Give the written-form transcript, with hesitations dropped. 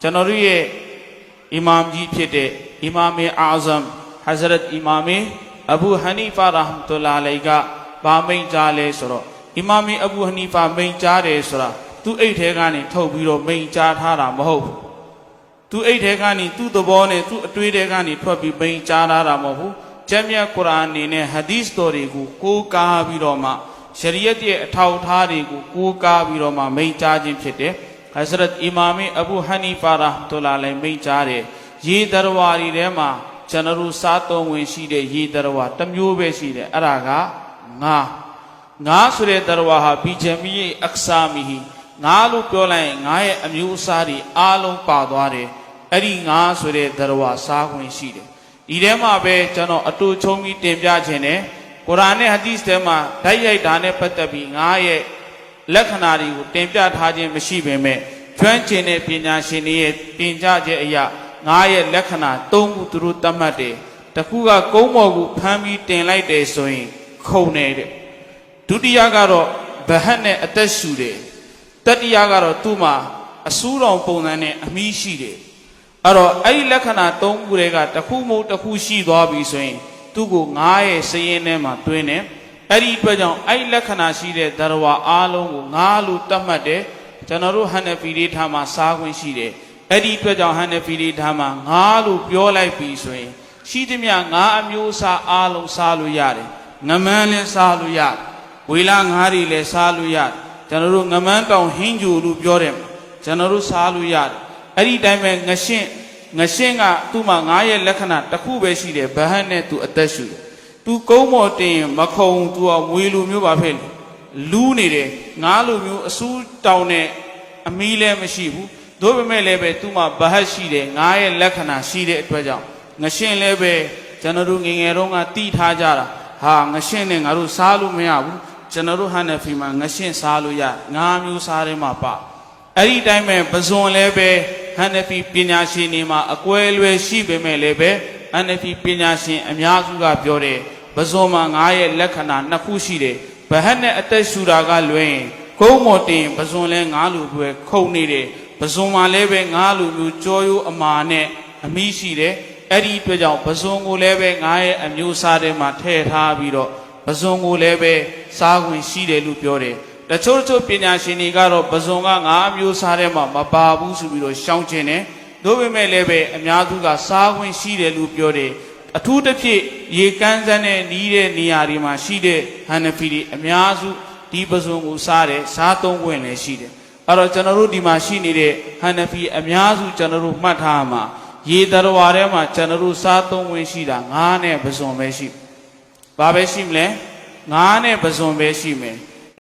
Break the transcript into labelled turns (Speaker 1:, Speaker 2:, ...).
Speaker 1: ကျွန်တော်တို့ရဲ့အီမာမ်ကြီးဖြစ်တဲ့အီမာမ်အာဇမ်ဟဇရတ်အီမာမ်အဘူဟနီဖာရာဟ်မတ်တူလာအလိုင်ကဘာမိန့်ကြားလဲဆိုတော့အီမာမ်အဘူဟနီဖာမိန့်ကြားတယ်ဆိုတာသူအိတ်ထဲကနေထုတ်ပြီးတော့မိန့်ကြားထားတာမဟုတ်ဘူးသူအိတ်ထဲကနေသူ့သဘောနဲ့သူ့အတွေးထဲကနေထွက်ပြီးမိန့်ကြားထားတာမဟုတ်ဘူးကျမ်းမြတ်ကုရ်အာန်အနေနဲ့ဟာဒီသ်တော်တွေကိုကိုးကားပြီးတော့မှရှရီယတ်ရဲ့အထောက်အထားတွေကိုကိုးကားပြီးတော့မှမိန့်ကြားခြင်းဖြစ်တယ်ဟဇရတ်အီမာမ်အဘူဟနီဖာရာဟ်မတ်တူလာအလိုင်မိန့်ကြားတယ်ရေဒရဝါတွေထဲမှာကျွန်တော်တို့စားသုံးဝင်ရှိတဲ့ရေဒရဝါတစ်မျိုးပဲရှိတယ်အဲ့ဒါကငါဆိုတဲ့ဒရဝါဟာဘီဂျမီရဲ့အခဆာမီဟီငါလို့ပြောလိုက်ရင်ငါရဲ့အမျိုးအစားတွေအားလုံးပါသွားတယ်အဲ့ဒီငါဆိုတဲ့ဒရဝါစားခွင့်ရှိတယ်ဒီထဲမှာပဲကျွန်တော်အတူချုံပြီးတင်ပြခြင်းနဲ့ကုရ်အာန်နဲ့ဟာဒီသ်ထဲမှာဓာတ်ရိုက်တာနဲ့ပတ်သက်ပြီးငါရဲ့လက္ခဏာတွေကိုတင်ပြထားခြင်းမရှိပေမဲ့ကျွမ်းကျင်တဲ့ပညာရှင်တွေရဲ့တင်ကြခြင်းအရာငါရဲ့လက္ခဏာ၃ခုသူတို့သတ်မှတ်တယ်တစ်ခုကကုန်းမော်ကိုဖမ်းပြီးတင်လိုက်တယ်ဆိုရင်ခုံနေတဲ့ဒုတိယကတော့ဗဟတ်နဲ့အသက်ရှူတယ်တတိယကတော့သူ့မှာအဆူးတော်ပုံစံနဲ့အမီးရှိတယ်အဲ့တော့အဲ့ဒီလက္ခဏာ၃ခုတွေကတစ်ခုမဟုတ်တစ်ခုရှိသွားပြီဆိုရင်သူ့ကိုငါရဲ့စရင်ထဲမှာတွင်းတယ်အဲ့ဒီအတွက်ကြောင့်အဲ့ဒီလက္ခဏာရှိတဲ့ဒရဝါအားလုံးကိုငါလို့သတ်မှတ်တယ်ကျွန်တော်တို့ဟန်နဖီတွေထားမှာစားခွင့်ရှိတယ်အဲ့ဒီအတွက်ကြောင့်ဟန်နဖီတွေထားမှာငါလို့ပြောလိုက်ပြီဆိုရင်ရှိသမျှငါအမျိုးအစားအားလုံးစားလို့ရတယ်ငမန်းလည်းစားလို့ရတယ်ဝေလာငါးတွေလည်းစားလို့ရတယ်ကျွန်တော်တို့ငမန်းတောင်ဟင်းဂျူလို့ပြောတယ်ကျွန်တော်တို့စားလို့ရတယ်အဲ့ဒီတိုင်းပဲငရှင်းကသူ့မှာငါးရဲ့လက္ခဏာတစ်ခုပဲရှိတယ်ဗဟတ်နဲ့သူအသက်ရှူတယ်သူကုန်းမော်တင်မခုံသူကမွေလူမျိုးပါဖြစ်လူးနေတယ်ငါးလူမျိုးအဆူးတောင်နဲ့အမီးလည်းမရှိဘူးသို့ပေမဲ့လည်းပဲသူ့မှာဗဟတ်ရှိတယ်ငါးရဲ့လက္ခဏာရှိတဲ့အတွက်ကြောင့်ငရှင်းလည်းပဲကျွန်တော်တို့ငငယ်တုန်းကတီးထားကြတာဟာငရှင်းနဲ့ငါတို့စားလို့မရဘူးကျွန်တော်တို့ဟန်နဖီမှာငရှင်းစားလို့ရငါးမျိုးစားတယ်မှာပါအဲ့ဒီတိုင်းပဲပဇွန်လည်းပဲဟန်နဖီပညာရှင်တွေမှာအကွဲလွဲရှိပေမဲ့လည်းပဲဟန်နဖီပညာရှင်အများစုကပြောတယ်ပဇွန်မှာငါးရဲ့လက္ခဏာနှစ်ခုရှိတယ်ဗဟတ်နဲ့အသက်ရှူတာကလွဲရင်ကုန်းမော်တင်ပဇွန်လဲငါးလူပဲခုံနေတယ်ပဇွန်မှာလည်းပဲငါးလူမျိုးကြောရိုးအမာနဲ့အမီးရှိတယ်အဲ့ဒီအတွက်ကြောင့်ပဇွန်ကိုလည်းပဲငါးရဲ့အမျိုးစားထဲမှာထည့်ထားပြီးတော့ပဇွန်ကိုလည်းပဲစားခွင့်ရှိတယ်လို့ပြောတယ်တချို့ပညာရှင်တွေကတော့ပဇွန်ကငါးအမျိုးစားထဲမှာမပါဘူးဆိုပြီးတော့ရှောင်ကျင်တယ်သို့ပေမဲ့လည်းပဲအများစုကစားခွင့်ရှိတယ်လို့ပြောတယ်အထူးတစ်ဖြစ်ရေကန်းစမ်းတဲ့နီးတဲ့နေရာတွေမှာရှိတဲ့ဟန်နဖီတွေအများစုဒီပဇွန်ကိုစားတယ်စားသုံးခွင့်လည်းရှိတယ်အဲ့တော့ကျွန်တော်တို့ဒီမှာရှိနေတဲ့ဟန်နဖီအများစုကျွန်တော်တို့မှတ်ထားမှာရေတရဝါထဲမှာကျွန်တော်တို့စားသုံးခွင့်ရှိတာငါးနဲ့ပဇွန်ပဲရှိဘာပဲရှိမလဲငါးနဲ့ပဇွန်ပဲရှိမယ်